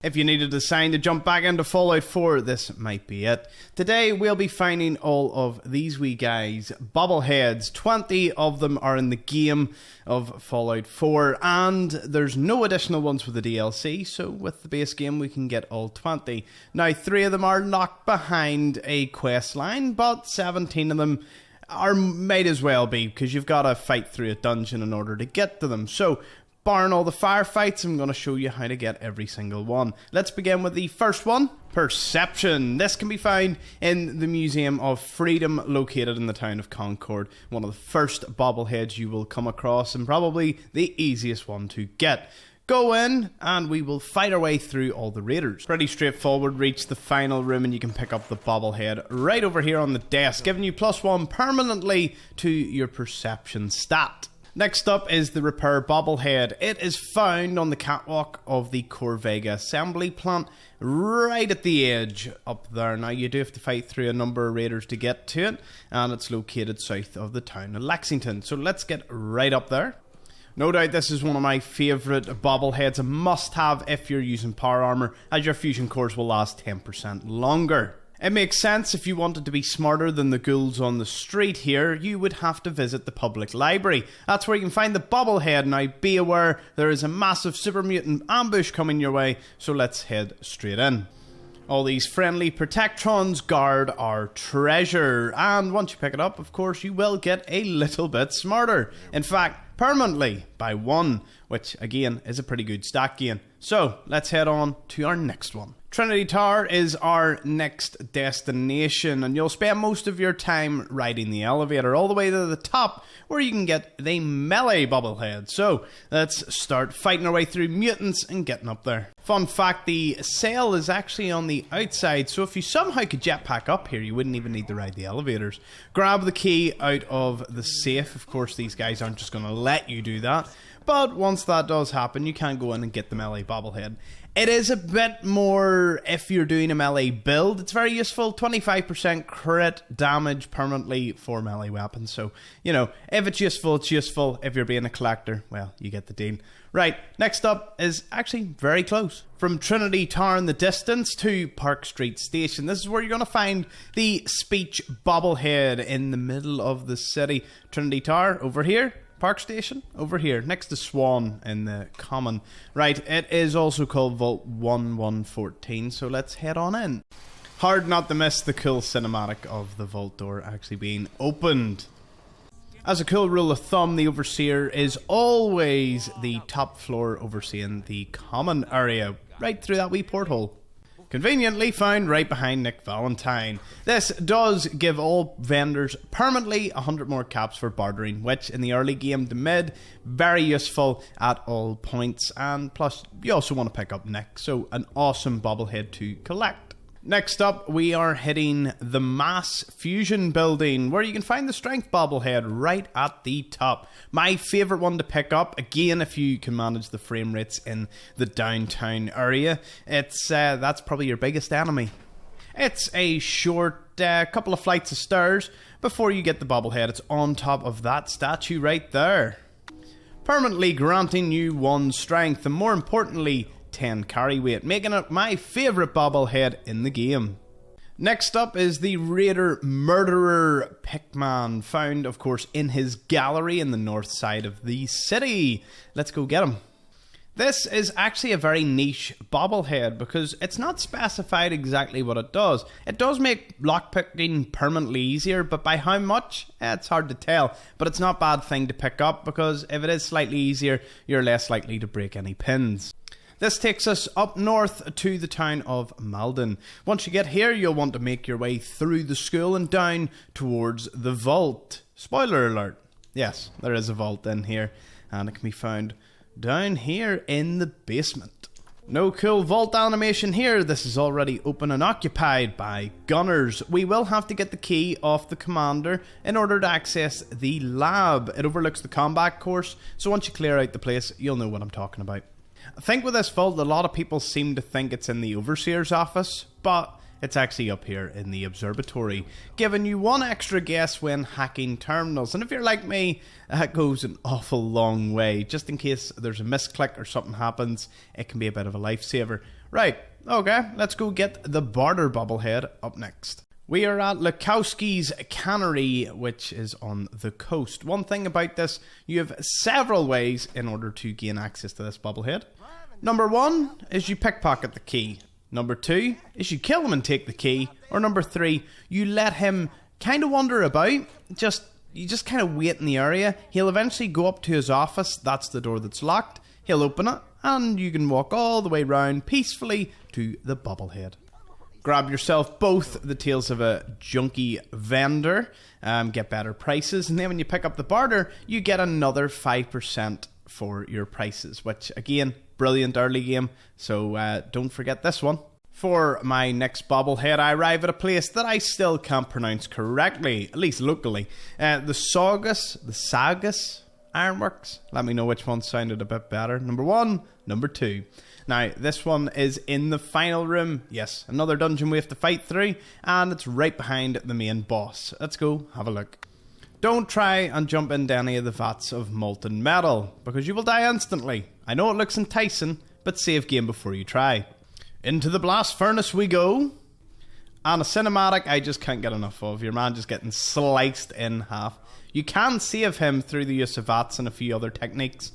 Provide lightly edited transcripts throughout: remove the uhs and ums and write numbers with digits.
If you needed a sign to jump back into Fallout 4, this might be it. Today we'll be finding all of these wee guys, Bobbleheads. 20 of them are in the game of Fallout 4, and there's no additional ones with the DLC, so with the base game we can get all 20. Now 3 of them are locked behind a quest line, but 17 of them might as well be, because you've got to fight through a dungeon in order to get to them. So barring all the firefights, I'm going to show you how to get every single one. Let's begin with the first one, Perception. This can be found in the Museum of Freedom, located in the town of Concord. One of the first bobbleheads you will come across, and probably the easiest one to get. Go in, and we will fight our way through all the raiders. Pretty straightforward. Reach the final room, and you can pick up the bobblehead right over here on the desk, giving you +1 permanently to your perception stat. Next up is the Repair Bobblehead. It is found on the catwalk of the Corvega assembly plant, right at the edge up there. Now you do have to fight through a number of raiders to get to it, and it's located south of the town of Lexington. So let's get right up there. No doubt this is one of my favourite bobbleheads, a must-have if you're using power armour, as your fusion cores will last 10% longer. It makes sense. If you wanted to be smarter than the ghouls on the street here, you would have to visit the public library. That's where you can find the bobblehead. Now be aware, there is a massive super mutant ambush coming your way, so let's head straight in. All these friendly protectrons guard our treasure, and once you pick it up, of course, you will get a little bit smarter. In fact, permanently by 1, which again is a pretty good stat gain. So let's head on to our next one. Trinity Tower is our next destination, and you'll spend most of your time riding the elevator all the way to the top, where you can get the melee bobblehead. So let's start fighting our way through mutants and getting up there. Fun fact, the cell is actually on the outside, so if you somehow could jetpack up here, you wouldn't even need to ride the elevators. Grab the key out of the safe. Of course, these guys aren't just going to let you do that, but once that does happen, you can go in and get the melee bobblehead. It is a bit more if you're doing a melee build. It's very useful. 25% crit damage permanently for melee weapons. So, you know, if it's useful, it's useful. If you're being a collector, well, you get the deal. Right, next up is actually very close. From Trinity Tower in the distance to Park Street Station. This is where you're going to find the speech bobblehead in the middle of the city. Trinity Tower over here. Park Station over here, next to Swan in the Common. Right, it is also called Vault 1114, so let's head on in. Hard not to miss the cool cinematic of the vault door actually being opened. As a cool rule of thumb, the Overseer is always the top floor overseeing the common area, right through that wee porthole. Conveniently found right behind Nick Valentine. This does give all vendors permanently 100 more caps for bartering, which in the early game to mid, very useful at all points, and plus you also want to pick up Nick, so an awesome bobblehead to collect. Next up, we are hitting the Mass Fusion building, where you can find the Strength bobblehead right at the top. My favourite one to pick up, again, if you can manage the frame rates in the downtown area. That's probably your biggest enemy. It's a short couple of flights of stairs before you get the bobblehead. It's on top of that statue right there, permanently granting you 1 strength, and more importantly, 10 carry weight, making it my favourite bobblehead in the game. Next up is the Raider Murderer Pickman, found of course in his gallery in the north side of the city. Let's go get him. This is actually a very niche bobblehead because it's not specified exactly what it does. It does make lockpicking permanently easier, but by how much? It's hard to tell. But it's not a bad thing to pick up, because if it is slightly easier, you're less likely to break any pins. This takes us up north to the town of Malden. Once you get here, you'll want to make your way through the school and down towards the vault. Spoiler alert. Yes, there is a vault in here, and it can be found down here in the basement. No cool vault animation here. This is already open and occupied by gunners. We will have to get the key off the commander in order to access the lab. It overlooks the combat course, so once you clear out the place, you'll know what I'm talking about. I think with this vault, a lot of people seem to think it's in the Overseer's office, but It's actually up here in the observatory, giving you one extra guess when hacking terminals. And if you're like me, that goes an awful long way. Just in case there's a misclick or something happens, it can be a bit of a lifesaver. Right, okay, let's go get the Barter Bobblehead up next. We are at Lukowski's Cannery, which is on the coast. One thing about this, you have several ways in order to gain access to this bobblehead. Number 1 is you pickpocket the key. Number 2 is you kill him and take the key. Or number 3, you let him kind of wander about. You just kind of wait in the area. He'll eventually go up to his office. That's the door that's locked. He'll open it, and you can walk all the way round peacefully to the bobblehead. Grab yourself both the tails of a junkie vendor, get better prices, and then when you pick up the barter, you get another 5% for your prices, which again, brilliant early game, so don't forget this one. For my next bobblehead, I arrive at a place that I still can't pronounce correctly, at least locally. The Saugus Ironworks. Let me know which one sounded a bit better. Number 1, number 2. Now, this one is in the final room. Yes, another dungeon we have to fight through, and it's right behind the main boss. Let's go have a look. Don't try and jump into any of the vats of molten metal, because you will die instantly. I know it looks enticing, but save game before you try. Into the blast furnace we go. And a cinematic I just can't get enough of. Your man just getting sliced in half. You can save him through the use of VATS and a few other techniques,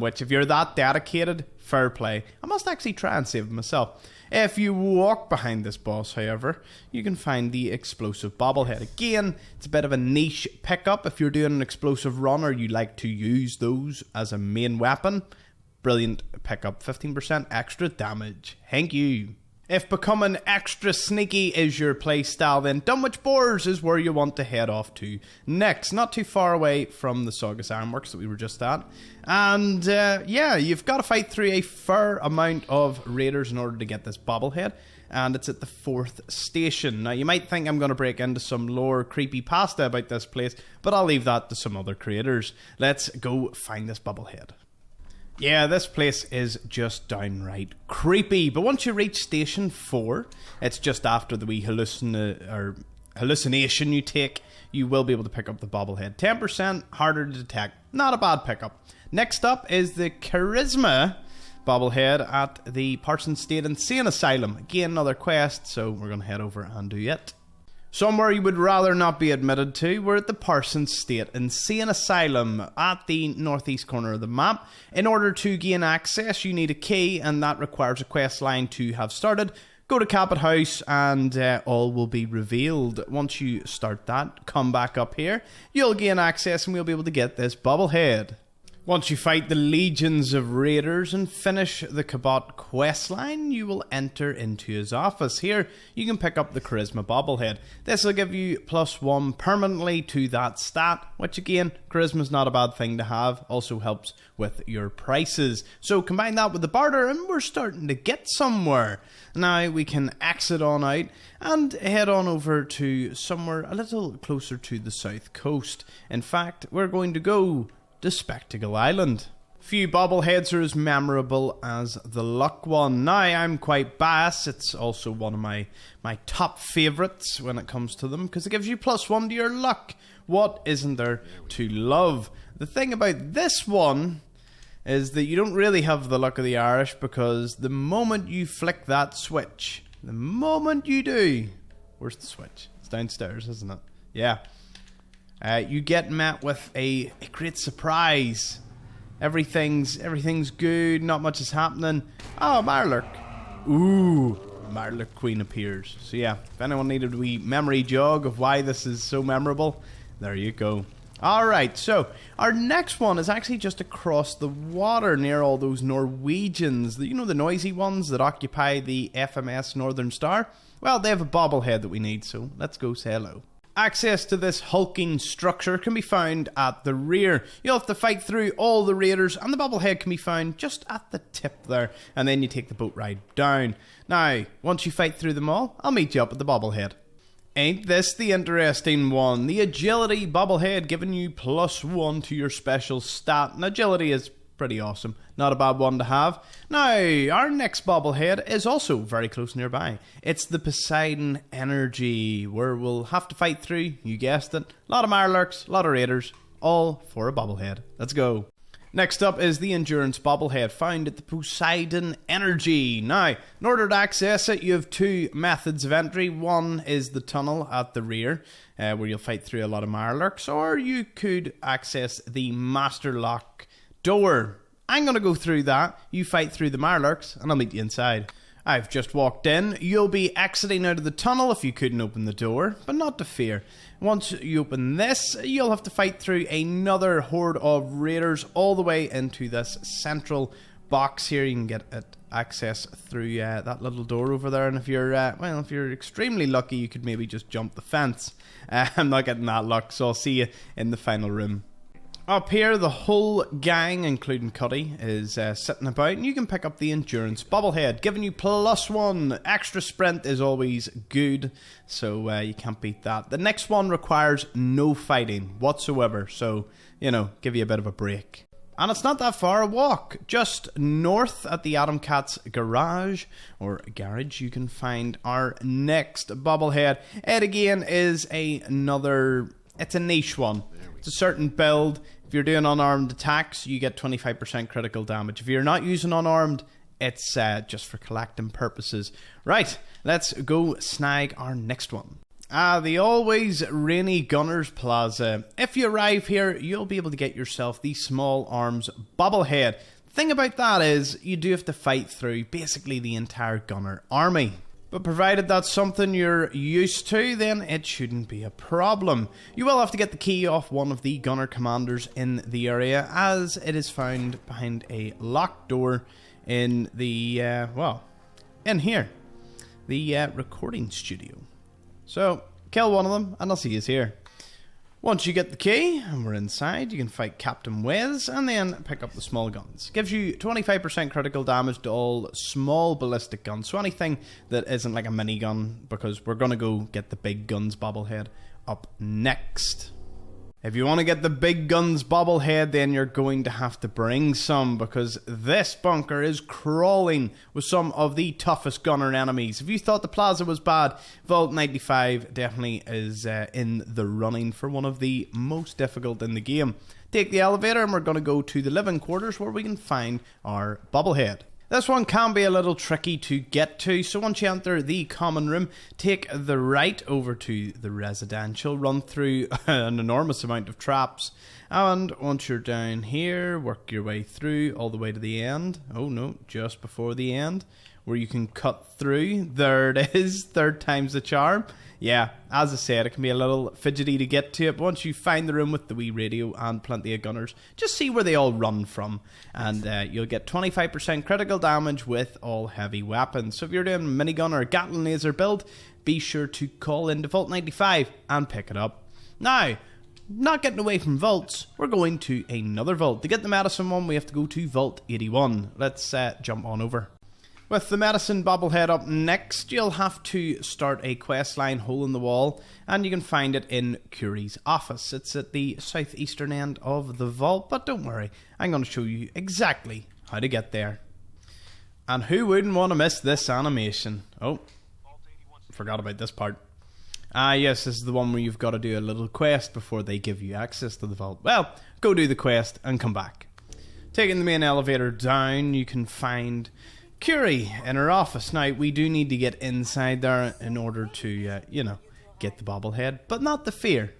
which if you're that dedicated, fair play. I must actually try and save him myself. If you walk behind this boss, however, you can find the explosive bobblehead. Again, it's a bit of a niche pickup if you're doing an explosive run or you like to use those as a main weapon. Brilliant pickup, 15% extra damage. Thank you. If becoming extra sneaky is your playstyle, then Dunwich Borers is where you want to head off to next. Not too far away from the Saugus Ironworks that we were just at. And yeah, you've got to fight through a fair amount of raiders in order to get this bobblehead. And it's at the 4th station. Now, you might think I'm going to break into some lore creepypasta about this place, but I'll leave that to some other creators. Let's go find this bobblehead. Yeah, this place is just downright creepy. But once you reach Station 4, it's just after the wee hallucination you take, you will be able to pick up the bobblehead. 10% harder to detect. Not a bad pickup. Next up is the Charisma bobblehead at the Parsons State Insane Asylum. Again, another quest, so we're going to head over and do it. Somewhere you would rather not be admitted to, we're at the Parsons State Insane Asylum at the northeast corner of the map. In order to gain access, you need a key, and that requires a quest line to have started. Go to Capit House, and all will be revealed. Once you start that, come back up here. You'll gain access, and we'll be able to get this bobblehead. Once you fight the legions of raiders and finish the Cabot questline, you will enter into his office. Here, you can pick up the Charisma bobblehead. This will give you +1 permanently to that stat, which again, Charisma's not a bad thing to have. Also helps with your prices. So combine that with the barter and we're starting to get somewhere. Now we can exit on out and head on over to somewhere a little closer to the south coast. In fact, we're going to go to Spectacle Island. Few bobbleheads are as memorable as the Luck one. Now, I'm quite biased. It's also one of my top favourites when it comes to them, because it gives you +1 to your luck. What isn't there to love? The thing about this one is that you don't really have the luck of the Irish, because the moment you flick that switch, the moment you do... Where's the switch? It's downstairs, isn't it? Yeah. You get met with a great surprise. Everything's good, not much is happening. Oh, Marlurk. Ooh, Marlurk Queen appears. So yeah, if anyone needed a wee memory jog of why this is so memorable, there you go. Alright, so our next one is actually just across the water near all those Norwegians. You know, the noisy ones that occupy the FMS Northern Star? Well, they have a bobblehead that we need, so let's go say hello. Access to this hulking structure can be found at the rear. You'll have to fight through all the raiders, and the bobblehead can be found just at the tip there, and then you take the boat ride down. Now, once you fight through them all, I'll meet you up at the bobblehead. Ain't this the interesting one? The agility bobblehead giving you +1 to your special stat, and agility is Pretty awesome. Not a bad one to have. Now, our next bobblehead is also very close nearby. It's the Poseidon Energy, where we'll have to fight through, you guessed it, a lot of Mirelurks, a lot of Raiders, all for a bobblehead. Let's go. Next up is the Endurance bobblehead, found at the Poseidon Energy. Now, in order to access it, you have two methods of entry. One is the tunnel at the rear, where you'll fight through a lot of Mirelurks, or you could access the Master Lock door. I'm going to go through that. You fight through the Mirelurks, and I'll meet you inside. I've just walked in. You'll be exiting out of the tunnel if you couldn't open the door, but not to fear. Once you open this, you'll have to fight through another horde of raiders all the way into this central box here. You can get access through that little door over there, and if you're if you're extremely lucky, you could maybe just jump the fence. I'm not getting that luck, so I'll see you in the final room. Up here, the whole gang, including Cuddy, is sitting about, and you can pick up the Endurance bobblehead, giving you +1. Extra sprint is always good, so you can't beat that. The next one requires no fighting whatsoever, so, give you a bit of a break. And it's not that far a walk. Just north at the Adam Cat's garage, you can find our next bobblehead. It again is it's a niche one. It's a certain build. If you're doing unarmed attacks, you get 25% critical damage. If you're not using unarmed, it's just for collecting purposes. Right, let's go snag our next one. The always rainy Gunners Plaza. If you arrive here, you'll be able to get yourself the Small Arms bobblehead. Thing about that is, you do have to fight through basically the entire Gunner army. But provided that's something you're used to, then it shouldn't be a problem. You will have to get the key off one of the gunner commanders in the area, as it is found behind a locked door in the, in here. The recording studio. So, kill one of them, and I'll see you here. Once you get the key, and we're inside, you can fight Captain Wes, and then pick up the small guns. Gives you 25% critical damage to all small ballistic guns, so anything that isn't like a minigun, because we're going to go get the big guns bobblehead up next. If you want to get the big guns bobblehead, then you're going to have to bring some, because this bunker is crawling with some of the toughest gunner enemies. If you thought the plaza was bad, Vault 95 definitely is in the running for one of the most difficult in the game. Take the elevator and we're going to go to the living quarters where we can find our bobblehead. This one can be a little tricky to get to, so once you enter the common room, take the right over to the residential, run through an enormous amount of traps, and once you're down here, work your way through all the way to the end. Oh no, just before the end, where you can cut through. There it is, third time's the charm. Yeah, as I said, it can be a little fidgety to get to it, but once you find the room with the wee radio and plenty of gunners, just see where they all run from, and you'll get 25% critical damage with all heavy weapons. So if you're doing minigun or Gatling laser build, be sure to call in to Vault 95 and pick it up. Now, not getting away from vaults, we're going to another vault. To get the medicine one, we have to go to Vault 81. Let's jump on over. With the medicine bobblehead up next, you'll have to start a questline hole in the wall, and you can find it in Curie's office. It's at the southeastern end of the vault, but don't worry, I'm going to show you exactly how to get there. And who wouldn't want to miss this animation? Oh, forgot about this part. Yes, this is the one where you've got to do a little quest before they give you access to the vault. Well, go do the quest and come back. Taking the main elevator down, you can find Curie in her office. Now, we do need to get inside there in order to, get the bobblehead, but not the fear.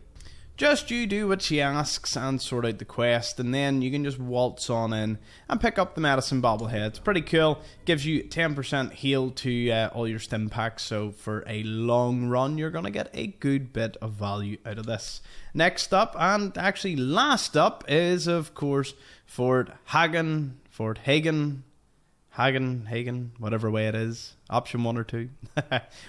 Just you do what she asks and sort out the quest, and then you can just waltz on in and pick up the medicine bobblehead. It's pretty cool. Gives you 10% heal to all your stim packs, so for a long run, you're going to get a good bit of value out of this. Next up, and actually last up, is, of course, Fort Hagen, whatever way it is, option 1 or 2.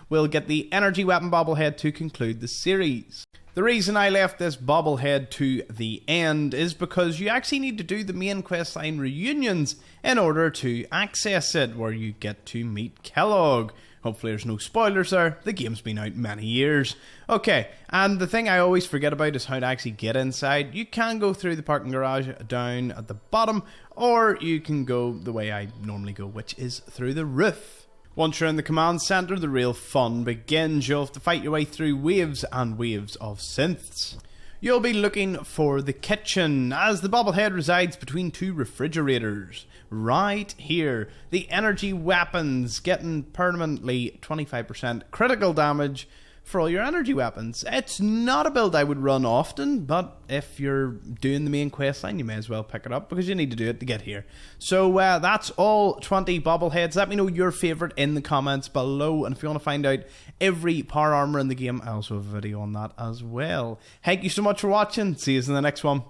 We'll get the energy weapon bobblehead to conclude the series. The reason I left this bobblehead to the end is because you actually need to do the main questline reunions in order to access it, where you get to meet Kellogg. Hopefully there's no spoilers there, the game's been out many years. Okay, and the thing I always forget about is how to actually get inside. You can go through the parking garage down at the bottom, or you can go the way I normally go, which is through the roof. Once you're in the command center, the real fun begins. You'll have to fight your way through waves and waves of synths. You'll be looking for the kitchen, as the bobblehead resides between two refrigerators. Right here, the energy weapons, getting permanently 25% critical damage for all your energy weapons. It's not a build I would run often, but if you're doing the main questline, you may as well pick it up, because you need to do it to get here. So that's all 20 bobbleheads. Let me know your favourite in the comments below, and if you want to find out every power armour in the game, I also have a video on that as well. Thank you so much for watching. See you in the next one.